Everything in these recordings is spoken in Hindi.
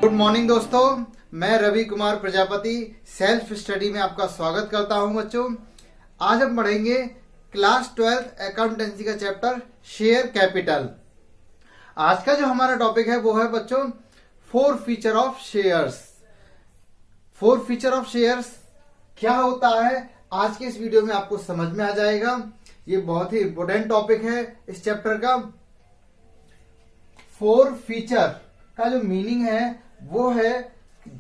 गुड मॉर्निंग दोस्तों, मैं रवि कुमार प्रजापति सेल्फ स्टडी में आपका स्वागत करता हूं। बच्चों, आज हम पढ़ेंगे क्लास 12 अकाउंटेंसी का चैप्टर शेयर कैपिटल। आज का जो हमारा टॉपिक है वो है बच्चों 4 feature of shares. 4 feature of shares क्या होता है आज के इस वीडियो में आपको समझ में आ जाएगा। ये बहुत ही इंपोर्टेंट टॉपिक है इस चैप्टर का। 4 फीचर का जो मीनिंग है वो है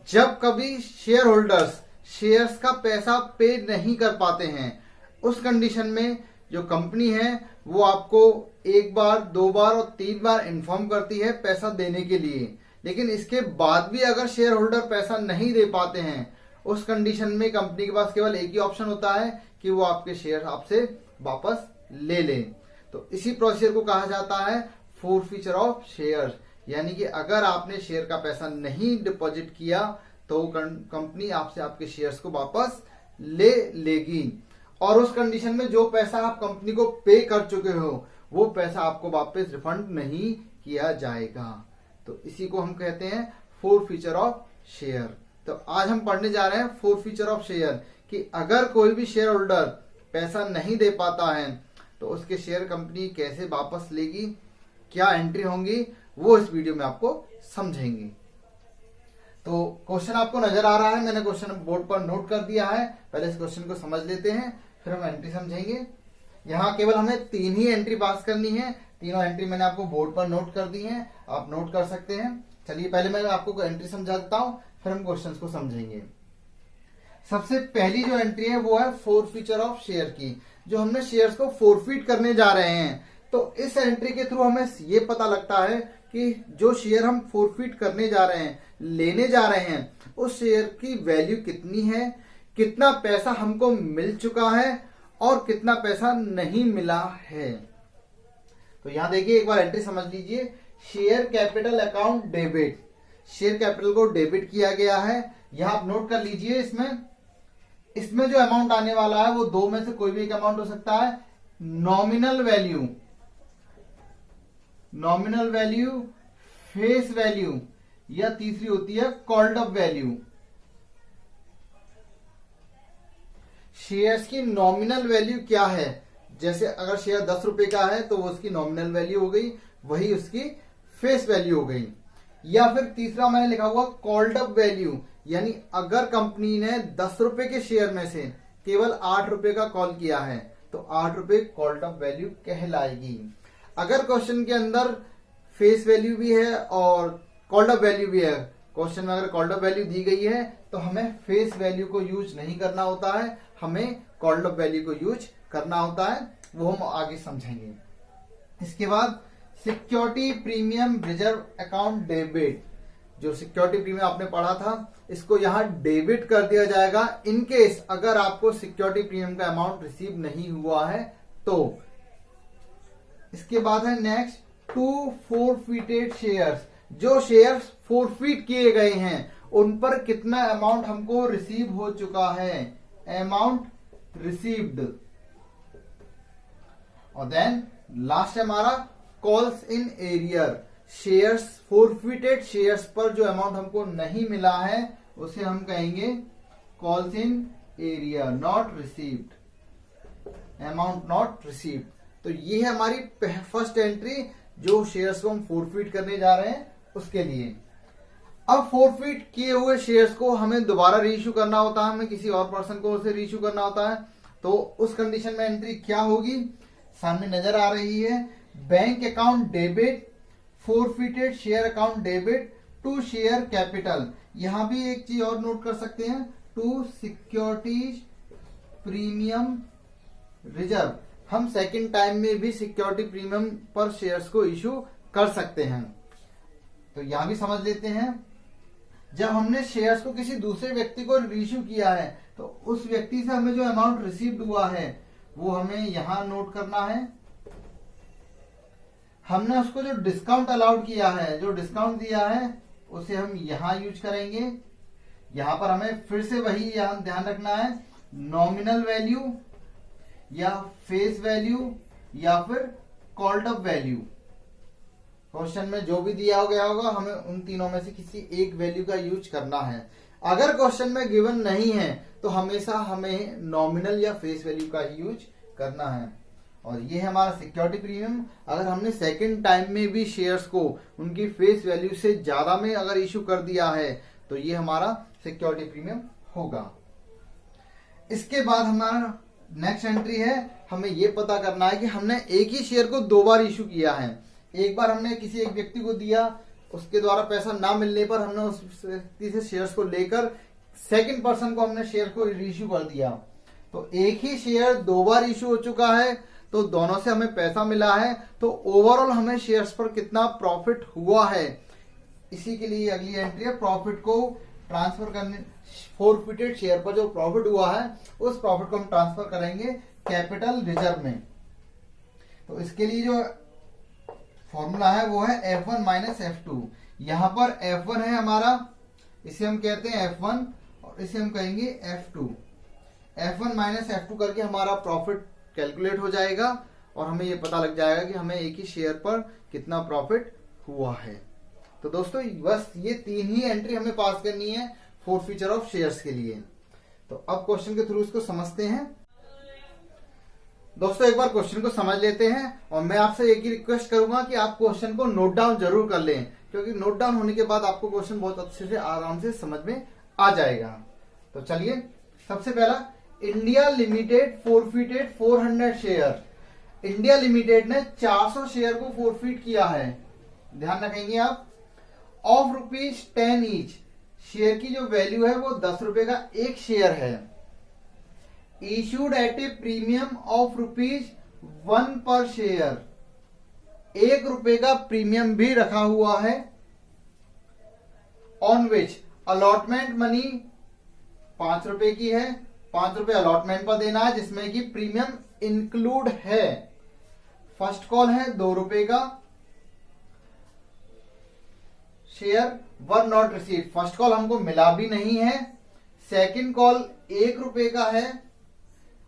जब कभी शेयर होल्डर्स शेयर्स का पैसा पे नहीं कर पाते हैं, उस कंडीशन में जो कंपनी है वो आपको 1 बार 2 बार और 3 बार इन्फॉर्म करती है पैसा देने के लिए। लेकिन इसके बाद भी अगर शेयर होल्डर पैसा नहीं दे पाते हैं, उस कंडीशन में कंपनी के पास केवल एक ही ऑप्शन होता है कि वो आपके शेयर आपसे वापस ले लें। तो इसी प्रोसीजर को कहा जाता है 4 फीचर ऑफ शेयर। यानी कि अगर आपने शेयर का पैसा नहीं डिपॉजिट किया तो कंपनी आपसे आपके शेयर्स को वापस ले लेगी, और उस कंडीशन में जो पैसा आप कंपनी को पे कर चुके हो वो पैसा आपको वापस रिफंड नहीं किया जाएगा। तो इसी को हम कहते हैं 4 फीचर ऑफ शेयर। तो आज हम पढ़ने जा रहे हैं 4 फीचर ऑफ शेयर कि अगर कोई भी शेयर होल्डर पैसा नहीं दे पाता है तो उसके शेयर कंपनी कैसे वापस लेगी, क्या एंट्री होंगी, वो इस वीडियो में आपको समझेंगे। तो क्वेश्चन आपको नजर आ रहा है, मैंने क्वेश्चन बोर्ड पर नोट कर दिया है। पहले इस क्वेश्चन को समझ लेते हैं, फिर हम एंट्री समझेंगे। यहाँ केवल हमें 3 ही एंट्री पास करनी है। तीनों एंट्री मैंने आपको बोर्ड पर नोट कर दी है, आप नोट कर सकते हैं। चलिए पहले मैं आपको एंट्री समझा देता हूँ, फिर हम क्वेश्चन को समझेंगे। सबसे पहली जो एंट्री है वो है 4 फीचर ऑफ शेयर की। जो हमने शेयर्स को फोरफीट करने जा रहे हैं, तो इस एंट्री के थ्रू हमें ये पता लगता है कि जो शेयर हम फोरफीट करने जा रहे हैं, लेने जा रहे हैं, उस शेयर की वैल्यू कितनी है, कितना पैसा हमको मिल चुका है और कितना पैसा नहीं मिला है। तो यहां देखिए, एक बार एंट्री समझ लीजिए। Share capital account debit, share capital को डेबिट किया गया है। यहां आप नोट कर लीजिए, इसमें जो अमाउंट आने वाला है वो 2 में से कोई भी एक अमाउंट हो सकता है। नॉमिनल वैल्यू, फेस वैल्यू, या तीसरी होती है कॉल्ड अप वैल्यू। शेयर्स की नॉमिनल वैल्यू क्या है, जैसे अगर शेयर 10 रुपए का है तो वो उसकी नॉमिनल वैल्यू हो गई, वही उसकी फेस वैल्यू हो गई। या फिर तीसरा मैंने लिखा हुआ कॉल्ड अप वैल्यू, यानी अगर कंपनी ने 10 रुपए के शेयर में से केवल 8 रुपए का कॉल किया है तो 8 रुपए कॉल्ड अप वैल्यू कहलाएगी। अगर क्वेश्चन के अंदर फेस वैल्यू भी है और कॉल्ड अप वैल्यू भी है, क्वेश्चन में अगर कॉल्ड अप वैल्यू दी गई है तो हमें फेस वैल्यू को यूज नहीं करना होता है, हमें कॉल्ड अप वैल्यू को यूज करना होता है। वो हम आगे समझेंगे। इसके बाद security premium reserve account debit. जो सिक्योरिटी प्रीमियम आपने पढ़ा था, इसको यहां डेबिट कर दिया जाएगा इन केस अगर आपको सिक्योरिटी प्रीमियम का अमाउंट रिसीव नहीं हुआ है तो। इसके बाद है नेक्स्ट 2 फोरफीटेड शेयर्स। जो शेयर्स फोरफीट किए गए हैं उन पर कितना अमाउंट हमको रिसीव हो चुका है, अमाउंट रिसीव्ड। और देन लास्ट है हमारा calls in arrear. Shares forfeited shares पर जो अमाउंट हमको नहीं मिला है उसे हम कहेंगे calls in arrear, not received, amount not received. तो ये है हमारी फर्स्ट एंट्री, जो शेयर्स को हम फोरफीट करने जा रहे हैं उसके लिए। अब फोरफीट किए हुए शेयर्स को हमें दोबारा रीइश्यू करना होता है, हमें किसी और पर्सन को उसे रीइश्यू करना होता है। तो उस कंडीशन में एंट्री क्या होगी, सामने नजर आ रही है। Bank account debit, forfeited share account debit to share capital. यहां भी एक चीज और नोट कर सकते हैं, टू सिक्योरिटी प्रीमियम रिजर्व। हम सेकंड टाइम में भी सिक्योरिटी प्रीमियम पर शेयर्स को इश्यू कर सकते हैं। तो यहां भी समझ लेते हैं, जब हमने शेयर्स को किसी दूसरे व्यक्ति को रीइश्यू किया है तो उस व्यक्ति से हमें जो अमाउंट रिसीव्ड हुआ है वो हमें यहां नोट करना है। हमने उसको जो डिस्काउंट अलाउड किया है, जो डिस्काउंट दिया है, उसे हम यहां यूज करेंगे। यहां पर हमें फिर से वही यहां ध्यान रखना है, नॉमिनल वैल्यू या फेस वैल्यू या फिर कॉल्ड अप वैल्यू। क्वेश्चन में जो भी दिया गया होगा हमें उन तीनों में से किसी एक वैल्यू का यूज करना है। अगर क्वेश्चन में गिवन नहीं है तो हमेशा हमें नॉमिनल या फेस वैल्यू का ही यूज करना है। और ये है हमारा सिक्योरिटी प्रीमियम। अगर हमने सेकंड टाइम में भी शेयर्स को उनकी फेस वैल्यू से ज्यादा में अगर इशू कर दिया है तो ये हमारा सिक्योरिटी प्रीमियम होगा। इसके बाद हमारा नेक्स्ट एंट्री है, हमें ये पता करना है कि हमने एक ही शेयर को 2 बार इशू किया है। एक बार हमने किसी एक व्यक्ति को दिया, उसके द्वारा पैसा ना मिलने पर हमने उस व्यक्ति से शेयर्स को लेकर सेकंड पर्सन को हमने शेयर को इशू कर दिया। तो एक ही शेयर 2 बार इशू हो चुका है, तो दोनों से हमें पैसा मिला है, तो ओवरऑल हमें शेयर्स पर कितना प्रॉफिट हुआ है, इसी के लिए अगली एंट्री है प्रॉफिट को ट्रांसफर करने। फोरफिटेड शेयर पर जो प्रॉफिट हुआ है उस प्रॉफिट को हम ट्रांसफर करेंगे कैपिटल रिजर्व में। तो इसके लिए जो फॉर्मूला है वो है F1 माइनस F2। यहां पर F1 है हमारा, इसे हम कहते हैं F1 और इसे हम कहेंगे F2। F1 माइनस F2 करके हमारा प्रॉफिट कैलकुलेट हो जाएगा और हमें ये पता लग जाएगा कि हमें एक ही शेयर पर कितना प्रॉफिट हुआ है। तो दोस्तों बस ये 3 ही एंट्री हमें पास करनी है फोरफीचर ऑफ शेयर्स के लिए। तो अब क्वेश्चन के थ्रू इसको समझते हैं। दोस्तों एक बार क्वेश्चन को समझ लेते हैं और मैं आपसे एक ही रिक्वेस्ट करूंगा कि आप क्वेश्चन को नोट डाउन जरूर कर लें, क्योंकि नोट डाउन होने के बाद आपको क्वेश्चन बहुत अच्छे से आराम से समझ में आ जाएगा। तो चलिए, सबसे पहला, India limited forfeited 400 share. India limited ने 400 शेयर को फोरफिट किया है, ध्यान रखेंगे आप, ऑफ ₹10 ईच। शेयर की जो वैल्यू है वो 10 रुपए का एक शेयर है। Issued at A premium of ₹1 पर शेयर, 1 रुपए का प्रीमियम भी रखा हुआ है। ऑन विच अलॉटमेंट मनी 5 रुपए की है, 5 रुपए अलॉटमेंट पर देना है जिसमें कि प्रीमियम इंक्लूड है। फर्स्ट कॉल है 2 रुपए का, share were not receive, first call हमको मिला भी नहीं है। सेकंड कॉल 1 रुपए का है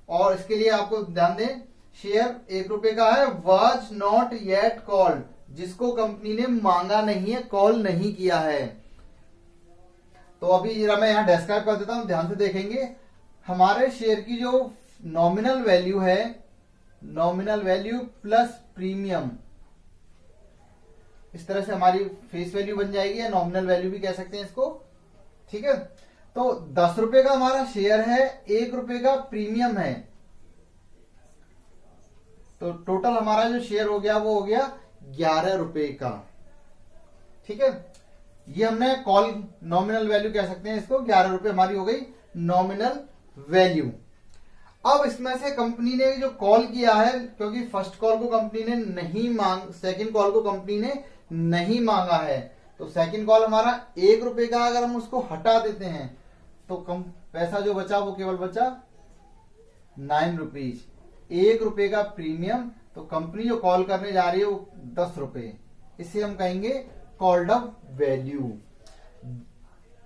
और इसके लिए आपको ध्यान दें, शेयर 1 रुपए का है, वॉज नॉट येट कॉल्ड, जिसको कंपनी ने मांगा नहीं है, कॉल नहीं किया है। तो अभी जरा मैं यहां डिस्क्राइब कर देता हूं, ध्यान से देखेंगे। हमारे शेयर की जो नॉमिनल वैल्यू है, नॉमिनल वैल्यू प्लस प्रीमियम, इस तरह से हमारी फेस वैल्यू बन जाएगी, या नॉमिनल वैल्यू भी कह सकते हैं इसको, ठीक है। तो 10 रुपए का हमारा शेयर है, 1 रुपए का प्रीमियम है, तो टोटल हमारा जो शेयर हो गया वो हो गया 11 रुपए का, ठीक है। ये हमने कॉल नॉमिनल वैल्यू कह सकते हैं इसको, 11 रुपए हमारी हो गई नॉमिनल वैल्यू। अब इसमें से कंपनी ने जो कॉल किया है, क्योंकि फर्स्ट कॉल को कंपनी ने नहीं सेकंड कॉल को कंपनी ने नहीं मांगा है, तो सेकंड कॉल हमारा 1 रुपए का, अगर हम उसको हटा देते हैं तो कम पैसा जो बचा वो केवल बचा 9 रुपीज। 1 रुपए का प्रीमियम, तो कंपनी जो कॉल करने जा रही है वो 10 रुपए, इसे हम कहेंगे कॉल्ड अप वैल्यू।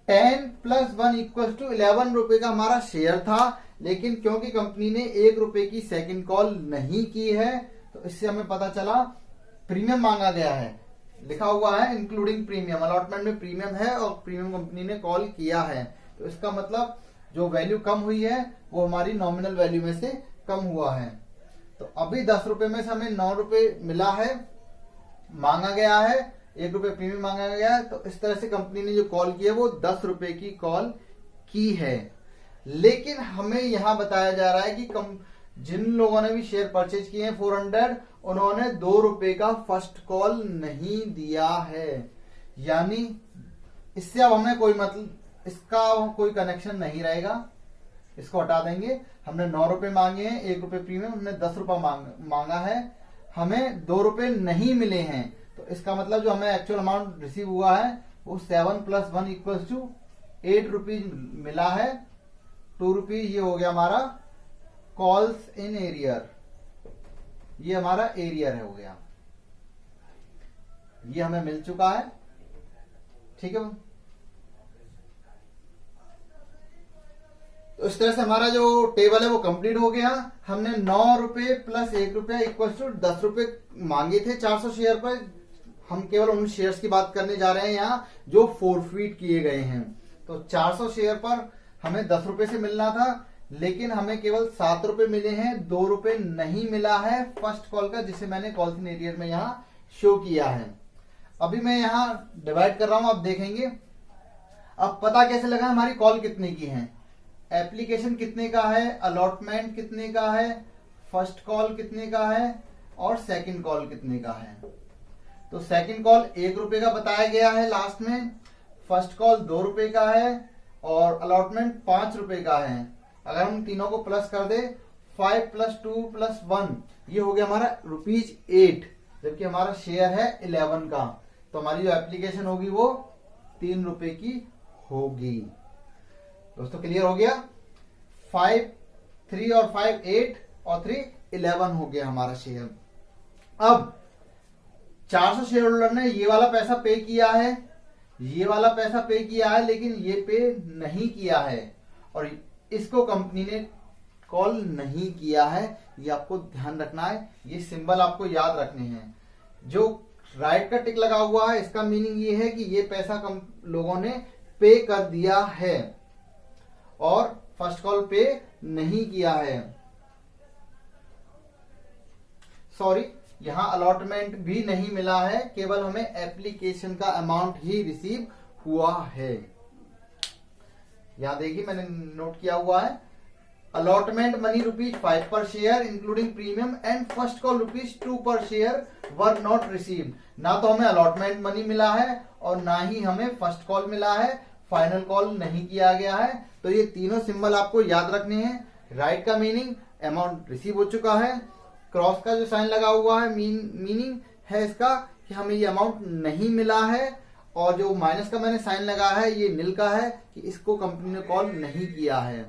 10 + 1 = 11 रुपए का हमारा शेयर था, लेकिन क्योंकि कंपनी ने 1 रुपए की सेकंड कॉल नहीं की है, तो इससे हमें पता चला प्रीमियम मांगा गया है, लिखा हुआ है इंक्लूडिंग प्रीमियम, अलॉटमेंट में प्रीमियम है और प्रीमियम कंपनी ने कॉल किया है, तो इसका मतलब जो वैल्यू कम हुई है वो हमारी नॉमिनल वैल्यू में से कम हुआ है। तो अभी 10 रुपए में से हमें 9 रुपए मिला है, मांगा गया है, 1 रुपए प्रीमियम मांगा गया है, तो इस तरह से कंपनी ने जो कॉल की है वो 10 रुपए की कॉल की है। लेकिन हमें यहां बताया जा रहा है कि जिन लोगों ने भी शेयर परचेज किए हैं 400, उन्होंने 2 रुपए का फर्स्ट कॉल नहीं दिया है, यानी इससे अब हमें कोई मतलब, इसका कोई कनेक्शन नहीं रहेगा, इसको हटा देंगे। हमने 9 रुपए मांगे हैं, 1 रुपए प्रीमियम, हमने 10 रुपए मांगा है, हमें 2 रुपए नहीं मिले हैं, तो इसका मतलब जो हमें एक्चुअल अमाउंट रिसीव हुआ है वो 7 + 1 = 8 रुपीज मिला है। 2 रुपीज ये हो गया हमारा कॉल्स इन एरियर, ये हमारा एरियर हो गया, ये हमें मिल चुका है, ठीक है। तो इस तरह से हमारा जो टेबल है वो कंप्लीट हो गया। हमने 9 रुपए + 1 रुपया = 10 रुपए मांगे थे 400 शेयर पर, हम केवल उन शेयर्स की बात करने जा रहे हैं यहाँ जो फोरफीट किए गए हैं। तो 400 शेयर पर हमें 10 रुपए से मिलना था, लेकिन हमें केवल 7 रुपए मिले हैं, 2 रुपए नहीं मिला है फर्स्ट कॉल का, जिसे मैंने कॉल सिनेरियो में यहाँ शो किया है। अभी मैं यहाँ डिवाइड कर रहा हूं, आप देखेंगे। अब पता कैसे लगा हमारी कॉल कितने की है, एप्लीकेशन कितने का है, अलॉटमेंट कितने का है, फर्स्ट कॉल कितने का है और सेकंड कॉल कितने का है। तो सेकंड कॉल 1 रुपए का बताया गया है लास्ट में, फर्स्ट कॉल 2 रुपए का है और अलॉटमेंट 5 रुपए का है। अगर हम तीनों को प्लस कर दे, 5 + 2 + 1, ये हो गया हमारा ₹8, जबकि हमारा शेयर है 11 का। तो हमारी जो एप्लीकेशन होगी वो 3 रुपए की होगी। दोस्तों क्लियर हो गया। 5, 3 और 5 8 और 3 11 हो गया हमारा शेयर। अब 400 शेयर होल्डर ने ये वाला पैसा पे किया है, ये वाला पैसा पे किया है, लेकिन ये पे नहीं किया है और इसको कंपनी ने कॉल नहीं किया है। ये आपको ध्यान रखना है, ये सिंबल आपको याद रखने हैं। जो राइट का टिक लगा हुआ है इसका मीनिंग ये है कि ये पैसा लोगों ने पे कर दिया है और फर्स्ट कॉल पे नहीं किया है। सॉरी, यहां अलॉटमेंट भी नहीं मिला है, केवल हमें एप्लीकेशन का अमाउंट ही रिसीव हुआ है। यहां देखिए मैंने नोट किया हुआ है, अलॉटमेंट मनी ₹5 पर share including premium and first call ₹2 पर शेयर वर नॉट रिसीव्ड। ना तो हमें अलॉटमेंट मनी मिला है और ना ही हमें फर्स्ट कॉल मिला है, फाइनल कॉल नहीं किया गया है। तो ये तीनों सिंबल आपको याद रखने हैं। राइट का मीनिंग अमाउंट रिसीव हो चुका है, क्रॉस का जो साइन लगा हुआ है मीनिंग है इसका कि हमें ये अमाउंट नहीं मिला है, और जो माइनस का मैंने साइन लगा है ये नील का है कि इसको कंपनी ने कॉल नहीं किया है।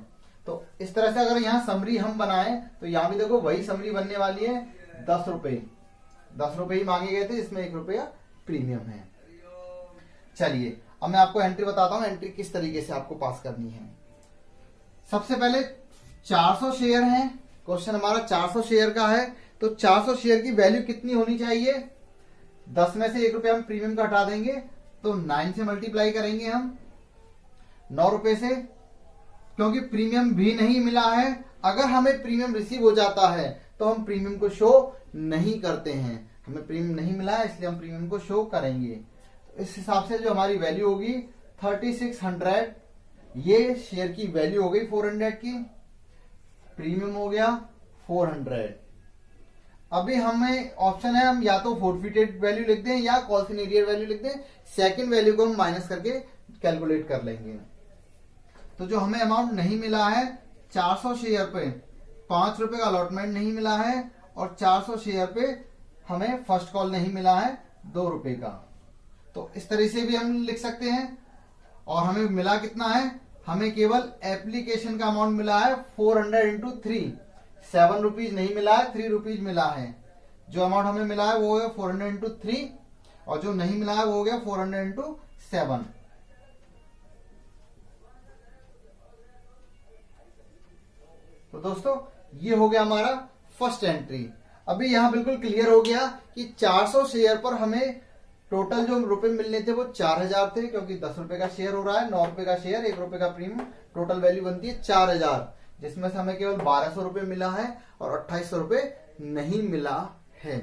तो इस तरह से अगर यहाँ समरी हम बनाएं तो यहाँ भी देखो वही समरी बनने वाली है। 10 रुपए ही मांगे गए थे, इसमें 1 रुपया प्रीमियम है। चलिए अब मैं आपको एंट्री बताता हूं, एंट्री किस तरीके से आपको पास करनी है। सबसे पहले 400 शेयर हैं, क्वेश्चन हमारा 400 शेयर का है। तो 400 शेयर की वैल्यू कितनी होनी चाहिए, 10 में से 1 रुपया हम प्रीमियम का हटा देंगे तो 9 से मल्टीप्लाई करेंगे हम 9 रुपए से, क्योंकि प्रीमियम भी नहीं मिला है। अगर हमें प्रीमियम रिसीव हो जाता है तो हम प्रीमियम को शो नहीं करते हैं, हमें प्रीमियम नहीं मिला है इसलिए हम प्रीमियम को शो करेंगे। तो इस हिसाब से जो हमारी वैल्यू होगी 3600, ये शेयर की वैल्यू हो गई 400 की, प्रीमियम हो गया 400। अभी हमें ऑप्शन है, हम या तो फोरफिटेड वैल्यू लिख दें या कॉल सिनेरियर वैल्यू लिख दें, सेकंड वैल्यू को हम माइनस करके कैलकुलेट कर लेंगे। तो जो हमें अमाउंट नहीं मिला है 400 शेयर पे 5 रुपए का अलॉटमेंट नहीं मिला है और 400 शेयर पे हमें फर्स्ट कॉल नहीं मिला है 2 रुपए का। तो इस तरह से भी हम लिख सकते हैं। और हमें मिला कितना है, हमें केवल एप्लीकेशन का अमाउंट मिला है 400 × 3, 7 रुपीज नहीं मिला है, 3 रुपीज मिला है। जो अमाउंट हमें मिला है वो हो गया 400 × 3 और जो नहीं मिला है वो हो गया 400 × 7। तो दोस्तों ये हो गया हमारा फर्स्ट एंट्री। अभी यहां बिल्कुल क्लियर हो गया कि 400 शेयर पर हमें टोटल जो रुपए मिलने थे वो 4000 थे, क्योंकि 10 रुपए का शेयर हो रहा है, 9 रुपए का शेयर, 1 रुपए का प्रीमियम, टोटल वैल्यू बनती है 4000, जिसमें से हमें केवल 1200 रुपए मिला है और 2800 रुपए नहीं मिला है।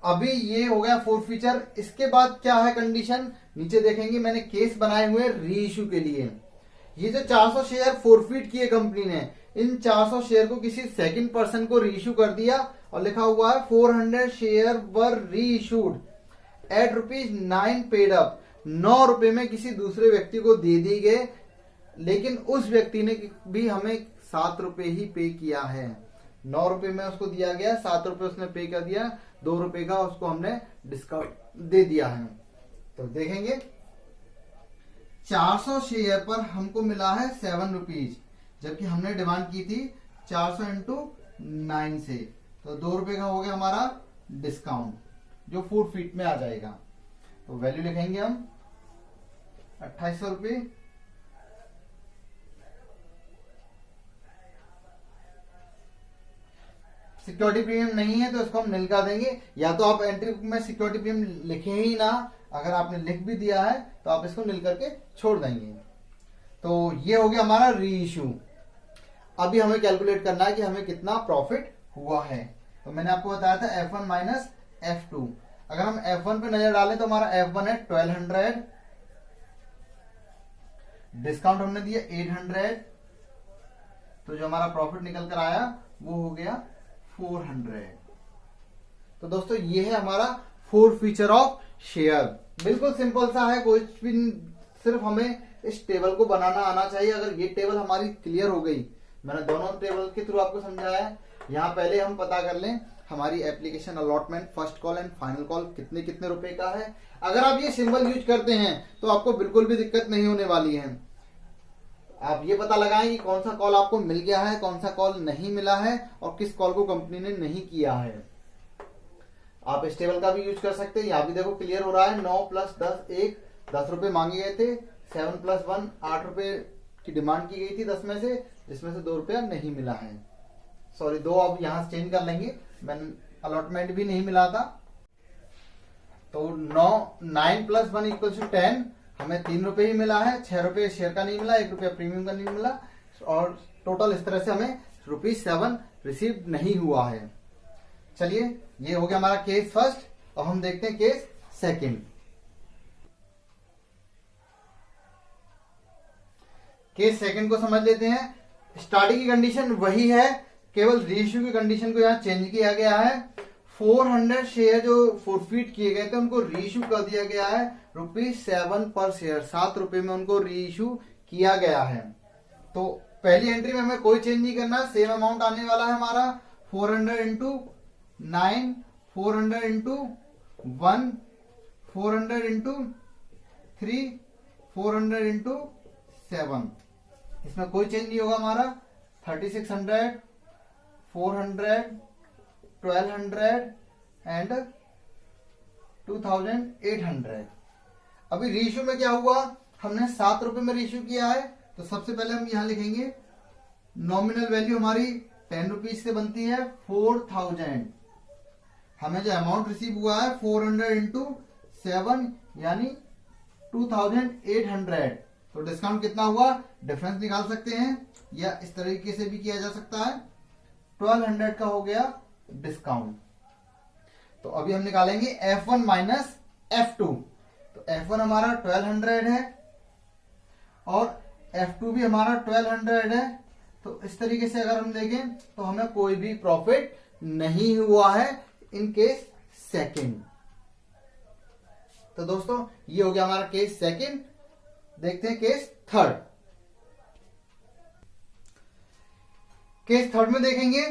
अभी ये हो गया फोरफीचर। इसके बाद क्या है कंडीशन, नीचे देखेंगे मैंने केस बनाए हुए री इश्यू के लिए। ये जो 400 शेयर फोरफीट किए कंपनी ने, इन 400 शेयर को किसी सेकंड पर्सन को री इश्यू कर दिया और लिखा हुआ है 400 शेयर वर री इशूड एट ₹9 पेड अप। 9 रुपए में किसी दूसरे व्यक्ति को दे दी गए, लेकिन उस व्यक्ति ने भी हमें 7 रुपए ही पे किया है। 9 रुपए में उसको दिया गया, 7 रुपए उसने पे कर दिया, 2 रुपए का उसको हमने डिस्काउंट दे दिया है। तो देखेंगे 400 शेयर पर हमको मिला है 7 रुपीज, जबकि हमने डिमांड की थी 400 × 9 से, तो 2 रुपए का हो गया हमारा डिस्काउंट जो फोरफीट में आ जाएगा। तो वैल्यू लिखेंगे हम 2800 रुपये सिक्योरिटी प्रीमियम नहीं है तो इसको हम नील कर देंगे, या तो आप एंट्री बुक में सिक्योरिटी प्रीमियम लिखे ही ना, अगर आपने लिख भी दिया है तो आप इसको नील करके छोड़ देंगे। तो ये हो गया हमारा री इशू। अभी हमें कैलकुलेट करना है कि हमें कितना प्रॉफिट हुआ है। तो मैंने आपको बताया था F1 माइनस F2। अगर हम F1 पे नजर डालें तो हमारा F1 है 1200, डिस्काउंट हमने दिया 800, तो जो हमारा प्रॉफिट निकल कर आया वो हो गया 400। तो दोस्तों ये है हमारा फोर फीचर ऑफ शेयर। बिल्कुल सिंपल सा है, कोई भी सिर्फ हमें इस टेबल को बनाना आना चाहिए। अगर ये टेबल हमारी क्लियर हो गई, मैंने दोनों टेबल के थ्रू आपको समझाया है। यहाँ पहले हम पता कर लें हमारी application allotment, first call and final call कितने कितने रुपए का है। अगर आप ये सिंबल यूज करते हैं तो आपको बिल्कुल भी दिक्कत नहीं होने वाली है। आप ये पता लगाएं कि कौन सा कॉल आपको मिल गया है, कौन सा कॉल नहीं मिला है और किस कॉल को कंपनी ने नहीं किया है। आप इस टेबल का भी यूज कर सकते हैं। यहाँ भी देखो क्लियर हो रहा है, 9 प्लस 10 1, 10 रुपए मांगे गए थे। 7 प्लस 1 8 रुपए की डिमांड की गई थी 10 में से, जिसमें से 2 रुपया नहीं मिला है। सॉरी 2 अब यहाँ चेंज कर लेंगे, मैंने अलॉटमेंट भी नहीं मिला था। तो 9 प्लस 1 इक्वल टू 10, हमें 3 रुपए ही मिला है। 6 रुपए शेयर का नहीं मिला, 1 रुपया प्रीमियम का नहीं मिला, और टोटल इस तरह से हमें ₹7 रिसीव नहीं हुआ है। चलिए ये हो गया हमारा केस फर्स्ट। अब हम देखते हैं केस सेकंड। केस सेकंड को समझ लेते हैं। स्टार्टिंग की कंडीशन वही है, केवल रीइश्यू की कंडीशन को यहाँ चेंज किया गया है। 400 शेयर जो फोरफीट किए गए थे उनको रीइश्यू कर दिया गया है ₹7 पर शेयर, 7 रुपए में उनको रीइश्यू किया गया है। तो पहली एंट्री में हमें कोई चेंज नहीं करना, सेम अमाउंट आने वाला है हमारा। 400 इंटू 9, 400 इंटू 1, 400 इंटू 3, 400 इंटू 7, इसमें कोई चेंज नहीं होगा हमारा। 3600, 400, 1200 एंड 2800। अभी रीइश्यू में क्या हुआ, हमने 7 रुपए में रीइश्यू किया है। तो सबसे पहले हम यहां लिखेंगे नॉमिनल वैल्यू हमारी 10 रुपीज से बनती है 4000। हमें जो अमाउंट रिसीव हुआ है 400 इंटू 7 यानी 2800। तो डिस्काउंट कितना हुआ, डिफरेंस निकाल सकते हैं या इस तरीके से भी किया जा सकता है। 1200 का हो गया डिस्काउंट। तो अभी हम निकालेंगे F1 माइनस F2। तो F1 हमारा 1200 है और F2 भी हमारा 1200 है। तो इस तरीके से अगर हम देखें तो हमें कोई भी प्रॉफिट नहीं हुआ है इन केस सेकंड। तो दोस्तों ये हो गया हमारा केस सेकंड। देखते हैं केस थर्ड। केस थर्ड में देखेंगे,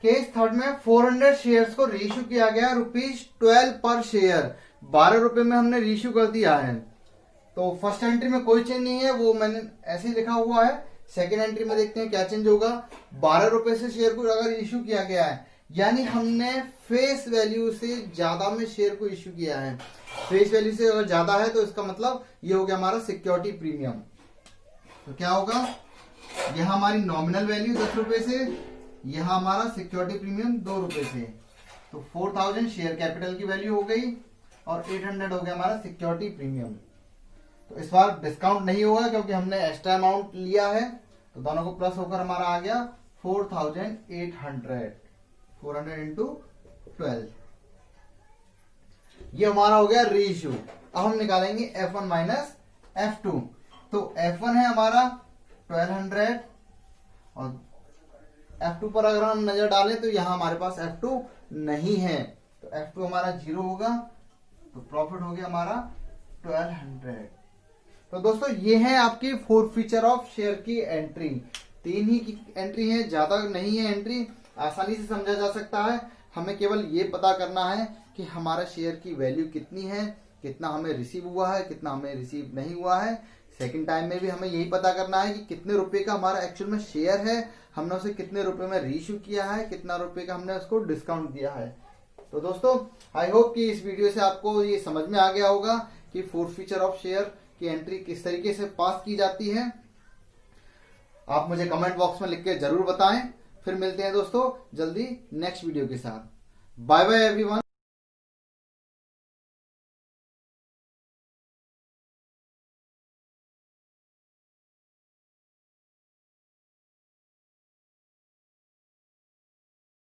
केस थर्ड में 400 शेयर्स को रीइश्यू किया गया ₹12 पर शेयर, 12 रुपए में हमने रीइश्यू कर दिया है। तो फर्स्ट एंट्री में कोई चेंज नहीं है, वो मैंने ऐसे ही लिखा हुआ है। सेकेंड एंट्री में देखते हैं क्या चेंज होगा। 12 रुपए से शेयर को अगर इश्यू किया गया है, यानी हमने फेस वैल्यू से ज्यादा में शेयर को इश्यू किया है। फेस वैल्यू से अगर ज्यादा है तो इसका मतलब ये हो गया हमारा सिक्योरिटी प्रीमियम। तो क्या होगा, यहां हमारी नॉमिनल वैल्यू 10 रुपए से, यहां हमारा सिक्योरिटी प्रीमियम 2 रुपए से। तो 4000 शेयर कैपिटल की वैल्यू हो गई और 800 हो गया हमारा सिक्योरिटी प्रीमियम। तो इस बार डिस्काउंट नहीं होगा क्योंकि हमने एक्स्ट्रा अमाउंट लिया है। तो दोनों को प्लस होकर हमारा आ गया 4800, 400 इंटू 12। ये हमारा हो गया रीइश्यू। अब हम निकालेंगे F1 माइनस F2। तो F1 है हमारा 1200 और F2 पर अगर हम नजर डालें तो यहां हमारे पास F2 नहीं है। तो F2 हमारा 0 होगा। तो प्रॉफिट हो गया हमारा 1200। तो दोस्तों ये है आपकी फोर फीचर ऑफ शेयर की एंट्री। 3 ही की एंट्री है, ज्यादा नहीं है एंट्री, आसानी से समझा जा सकता है। हमें केवल ये पता करना है कि हमारा शेयर की वैल्यू कितनी है, कितना हमें रिसीव हुआ है, कितना हमें रिसीव नहीं हुआ है। सेकंड टाइम में भी हमें यही पता करना है कि कितने रुपए का हमारा एक्चुअल में शेयर है, हमने उसे कितने रुपए में रीइश्यू किया है, कितना रुपए का हमने उसको डिस्काउंट दिया है। तो दोस्तों आई होप कि इस वीडियो से आपको ये समझ में आ गया होगा कि फोर्थ फीचर ऑफ शेयर की एंट्री किस तरीके से पास की जाती है। आप मुझे कमेंट बॉक्स में लिख के जरूर बताएं। फिर मिलते हैं दोस्तों जल्दी नेक्स्ट वीडियो के साथ। Bye bye everyone.